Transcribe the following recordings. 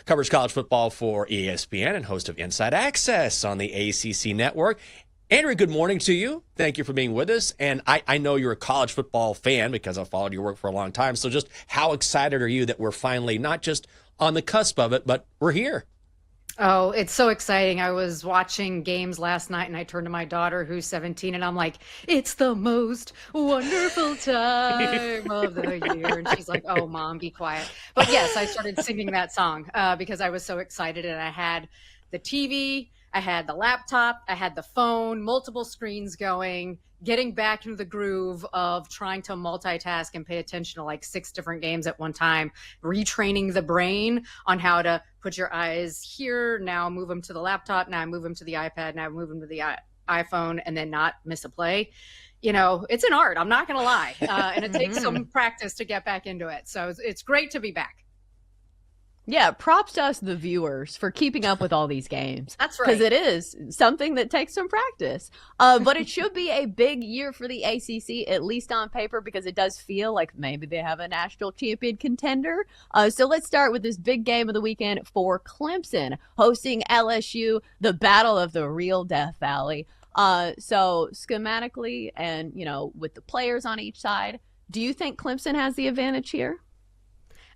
covers college football for ESPN and host of Inside Access on the ACC Network. Andrea, good morning to you. Thank you for being with us. And I know you're a college football fan because I've followed your work for a long time. So just how excited are you that we're finally not just on the cusp of it, but we're here? Oh, it's so exciting. I was watching games last night and I turned to my daughter who's 17 and I'm like, it's the most wonderful time of the year. And she's like, oh, Mom, be quiet. But yes, I started singing that song because I was so excited, and I had the TV, I had the laptop, I had the phone, multiple screens going, getting back into the groove of trying to multitask and pay attention to like 6 different games at one time, retraining the brain on how to put your eyes here, now move them to the laptop, now move them to the iPad, now move them to the iPhone, and then not miss a play. You know, it's an art, I'm not going to lie. And it takes some practice to get back into it. So it's great to be back. Yeah, props to us, the viewers, for keeping up with all these games. That's right. Because it is something that takes some practice. But it should be a big year for the ACC, at least on paper, because it does feel like maybe they have a national champion contender. So let's start with this big game of the weekend for Clemson, hosting LSU, the battle of the real Death Valley. So schematically and, you know, with the players on each side, do you think Clemson has the advantage here?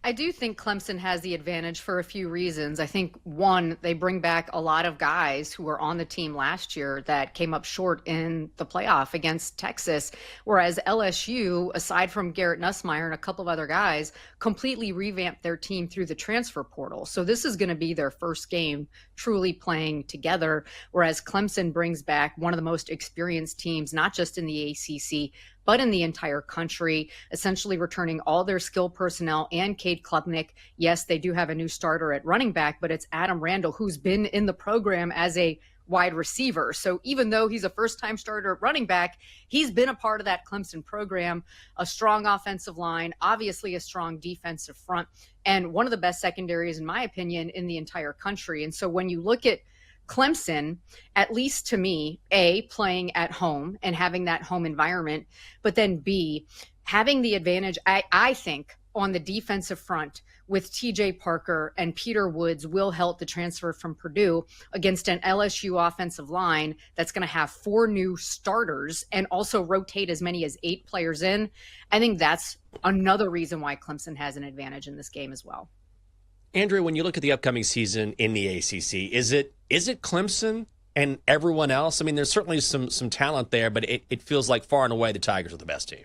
I do think Clemson has the advantage for a few reasons. I think, one, they bring back a lot of guys who were on the team last year that came up short in the playoff against Texas, whereas LSU, aside from Garrett Nussmeier and a couple of other guys, completely revamped their team through the transfer portal. So this is going to be their first game truly playing together, whereas Clemson brings back one of the most experienced teams, not just in the ACC, but in the entire country, essentially returning all their skill personnel and Cade Klubnik. Yes, they do have a new starter at running back, but it's Adam Randall, who's been in the program as a wide receiver. So even though he's a first-time starter at running back, he's been a part of that Clemson program, a strong offensive line, obviously a strong defensive front, and one of the best secondaries, in my opinion, in the entire country. And so when you look at Clemson, at least to me, A, playing at home and having that home environment, but then B, having the advantage, I think, on the defensive front with TJ Parker and Peter Woods, Will Helt, the transfer from Purdue, against an LSU offensive line that's going to have 4 new starters and also rotate as many as 8 players in. I think that's another reason why Clemson has an advantage in this game as well. Andrea, when you look at the upcoming season in the ACC, is it Clemson and everyone else? I mean, there's certainly some talent there, but it feels like far and away the Tigers are the best team.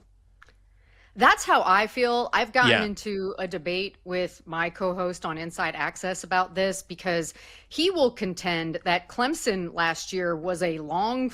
That's how I feel. I've gotten into a debate with my co-host on Inside Access about this because he will contend that Clemson last year was a long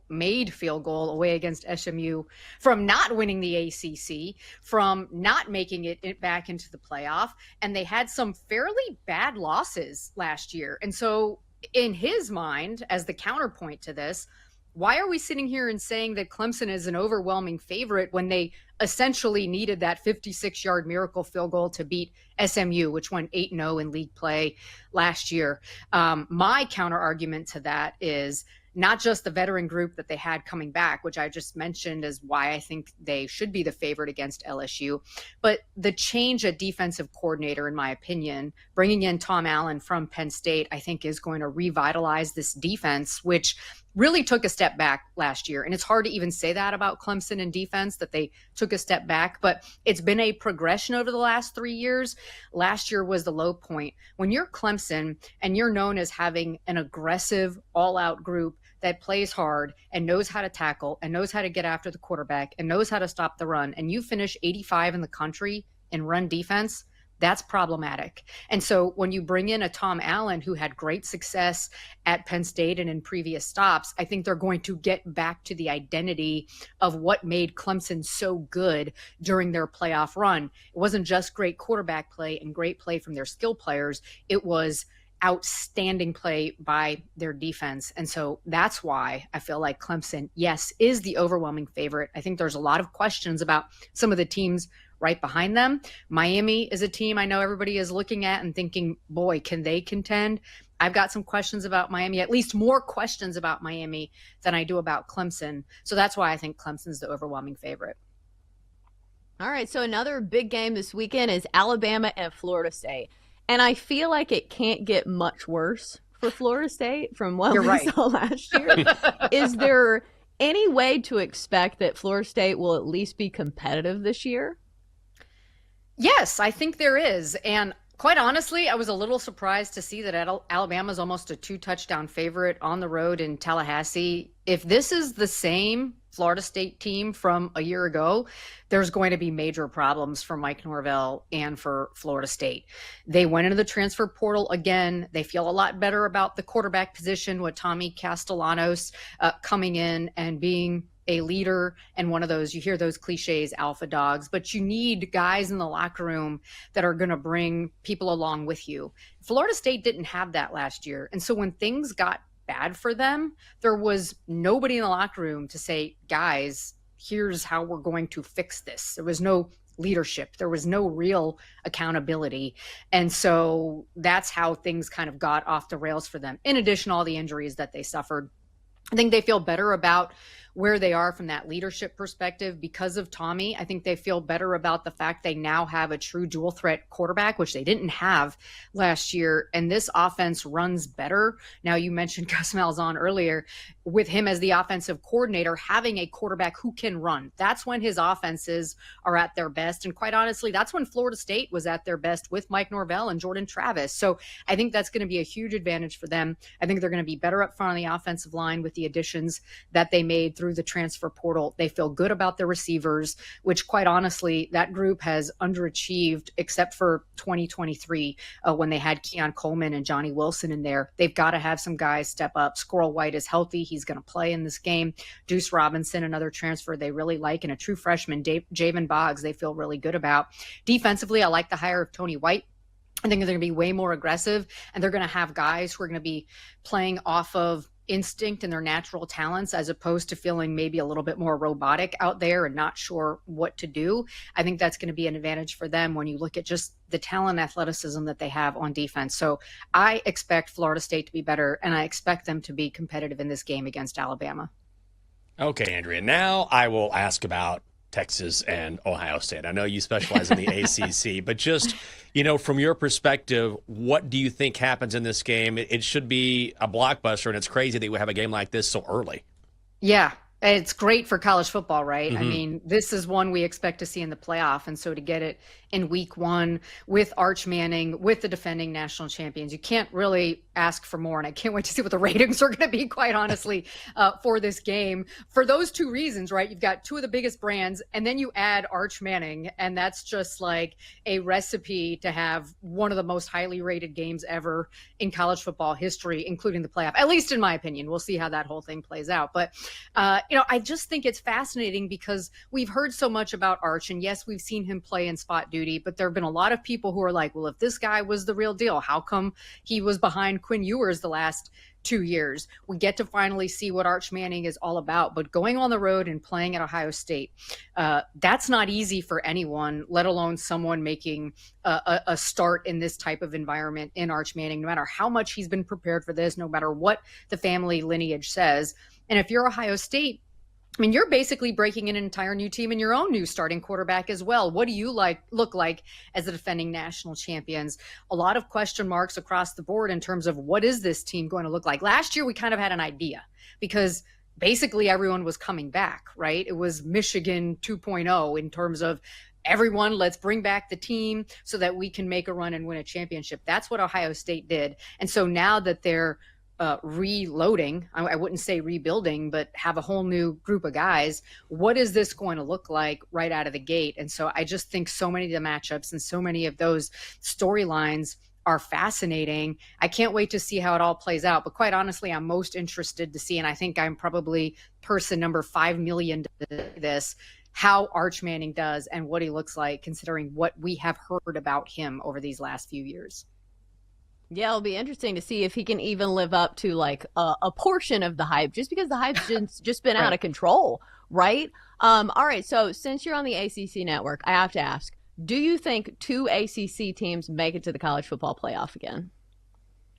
made field goal away against SMU from not winning the ACC, from not making it back into the playoff. And they had some fairly bad losses last year. And so in his mind, as the counterpoint to this, why are we sitting here and saying that Clemson is an overwhelming favorite when they essentially needed that 56-yard miracle field goal to beat SMU, which went 8-0 in league play last year? My counter argument to that is not just the veteran group that they had coming back, which I just mentioned as why I think they should be the favorite against LSU, but the change at defensive coordinator, in my opinion, bringing in Tom Allen from Penn State, I think is going to revitalize this defense, which really took a step back last year. And it's hard to even say that about Clemson in defense, that they took a step back, but it's been a progression over the last 3 years. Last year was the low point. When you're Clemson and you're known as having an aggressive, all-out group that plays hard and knows how to tackle and knows how to get after the quarterback and knows how to stop the run, and you finish 85 in the country in run defense, that's problematic. And so when you bring in a Tom Allen who had great success at Penn State and in previous stops, I think they're going to get back to the identity of what made Clemson so good during their playoff run. It wasn't just great quarterback play and great play from their skill players. It was outstanding play by their defense. And so that's why I feel like Clemson, yes, is the overwhelming favorite. I think there's a lot of questions about some of the teams right behind them. Miami is a team I know everybody is looking at and thinking, boy, can they contend? I've got some questions about Miami, at least more questions about Miami than I do about Clemson. So that's why I think Clemson's the overwhelming favorite. All right, so another big game this weekend is Alabama and Florida State. And I feel like it can't get much worse for Florida State from what You're we right. saw last year. Is there any way to expect that Florida State will at least be competitive this year? Yes, I think there is. And quite honestly, I was a little surprised to see that Alabama's almost a 2-touchdown favorite on the road in Tallahassee. If this is the same Florida State team from a year ago, there's going to be major problems for Mike Norvell and for Florida State. They went into the transfer portal again. They feel a lot better about the quarterback position with Tommy Castellanos coming in and being a leader and one of those, you hear those cliches, alpha dogs, but you need guys in the locker room that are going to bring people along with you. Florida State didn't have that last year. And so when things got bad for them, there was nobody in the locker room to say, guys, here's how we're going to fix this. There was no leadership. There was no real accountability. And so that's how things kind of got off the rails for them. In addition, all the injuries that they suffered. I think they feel better about where they are from that leadership perspective because of Tommy. I think they feel better about the fact they now have a true dual threat quarterback, which they didn't have last year. And this offense runs better. Now, you mentioned Gus Malzahn earlier. With him as the offensive coordinator, having a quarterback who can run, that's when his offenses are at their best. And quite honestly, that's when Florida State was at their best with Mike Norvell and Jordan Travis. So I think that's going to be a huge advantage for them. I think they're going to be better up front on the offensive line with the additions that they made through the transfer portal. They feel good about their receivers, which quite honestly, that group has underachieved except for 2023 when they had Keon Coleman and Johnny Wilson in there. They've got to have some guys step up. Squirrel White is healthy. He's going to play in this game. Deuce Robinson, another transfer they really like, and a true freshman, Javen Boggs, they feel really good about. Defensively, I like the hire of Tony White. I think they're going to be way more aggressive, and they're going to have guys who are going to be playing off of instinct and their natural talents as opposed to feeling maybe a little bit more robotic out there and not sure what to do. I think that's going to be an advantage for them when you look at just the talent and athleticism that they have on defense. So I expect Florida State to be better, and I expect them to be competitive in this game against Alabama. Okay, Andrea, now I will ask about Texas and Ohio State. I know you specialize in the ACC, but just, from your perspective, what do you think happens in this game? It should be a blockbuster, and it's crazy that we have a game like this so early. Yeah. It's great for college football, right? Mm-hmm. I mean, this is one we expect to see in the playoff. And so to get it in week one with Arch Manning, with the defending national champions, you can't really ask for more. And I can't wait to see what the ratings are going to be, quite honestly, for this game. For those two reasons, right? You've got two of the biggest brands, and then you add Arch Manning, and that's just like a recipe to have one of the most highly rated games ever in college football history, including the playoff, at least in my opinion. We'll see how that whole thing plays out. But, I just think it's fascinating because we've heard so much about Arch, and yes, we've seen him play in spot duty, but there have been a lot of people who are like, well, if this guy was the real deal, how come he was behind Quinn Ewers the last 2 years? We get to finally see what Arch Manning is all about, but going on the road and playing at Ohio State, that's not easy for anyone, let alone someone making a start in this type of environment in Arch Manning, no matter how much he's been prepared for this, no matter what the family lineage says. And if you're Ohio State, I mean, you're basically breaking in an entire new team and your own new starting quarterback as well. What do you look like as the defending national champions? A lot of question marks across the board in terms of what is this team going to look like? Last year, we kind of had an idea because basically everyone was coming back, right? It was Michigan 2.0 in terms of everyone, let's bring back the team so that we can make a run and win a championship. That's what Ohio State did. And so now that they're reloading, I wouldn't say rebuilding, but have a whole new group of guys. What is this going to look like right out of the gate? And so I just think so many of the matchups and so many of those storylines are fascinating. I can't wait to see how it all plays out. But quite honestly, I'm most interested to see, and I think I'm probably person number 5 million to this, how Arch Manning does and what he looks like, considering what we have heard about him over these last few years. Yeah, it'll be interesting to see if he can even live up to like a portion of the hype, just because the hype's just been out of control, right? All right, so since you're on the ACC Network, I have to ask, do you think 2 ACC teams make it to the college football playoff again?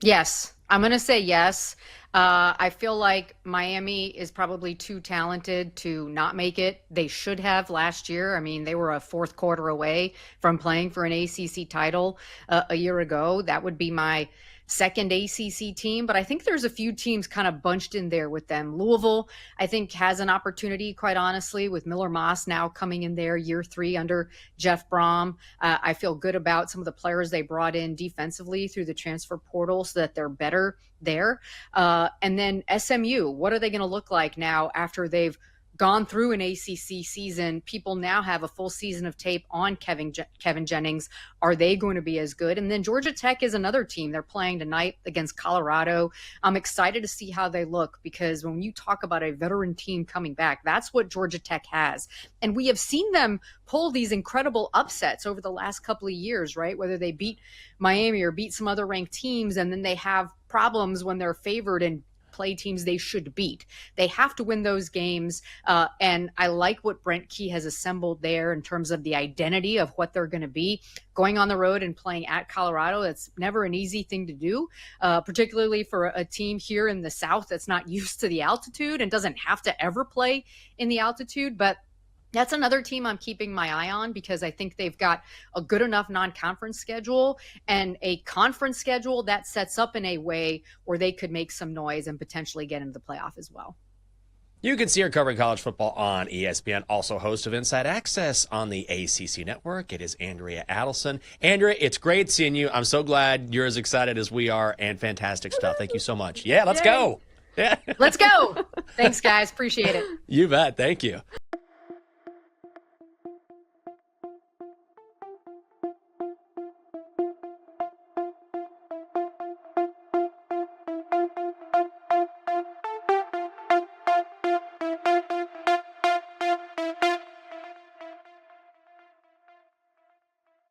Yes, I'm going to say yes. I feel like Miami is probably too talented to not make it. They should have last year. I mean, they were a fourth quarter away from playing for an ACC title a year ago. That would be my second ACC team, but I think there's a few teams kind of bunched in there with them. Louisville, I think, has an opportunity, quite honestly, with Miller Moss now coming in there year 3 under Jeff Brom. I feel good about some of the players they brought in defensively through the transfer portal so that they're better there. And then SMU, what are they going to look like now after they've gone through an ACC season? People now have a full season of tape on Kevin Jennings. Are they going to be as good? And then Georgia Tech is another team. They're playing tonight against Colorado. I'm excited to see how they look, because when you talk about a veteran team coming back, that's what Georgia Tech has. And we have seen them pull these incredible upsets over the last couple of years, right? Whether they beat Miami or beat some other ranked teams, and then they have problems when they're favored and play teams they should beat. They have to win those games. And I like what Brent Key has assembled there in terms of the identity of what they're going to be. Going on the road and playing at Colorado, that's never an easy thing to do, particularly for a team here in the South that's not used to the altitude and doesn't have to ever play in the altitude. But that's another team I'm keeping my eye on, because I think they've got a good enough non-conference schedule and a conference schedule that sets up in a way where they could make some noise and potentially get into the playoff as well. You can see her covering college football on ESPN, also host of Inside Access on the ACC Network. It is Andrea Adelson. Andrea, it's great seeing you. I'm so glad you're as excited as we are, and fantastic stuff. Thank you so much. Yeah, let's go. Yeah. Let's go. Thanks, guys. Appreciate it. You bet. Thank you.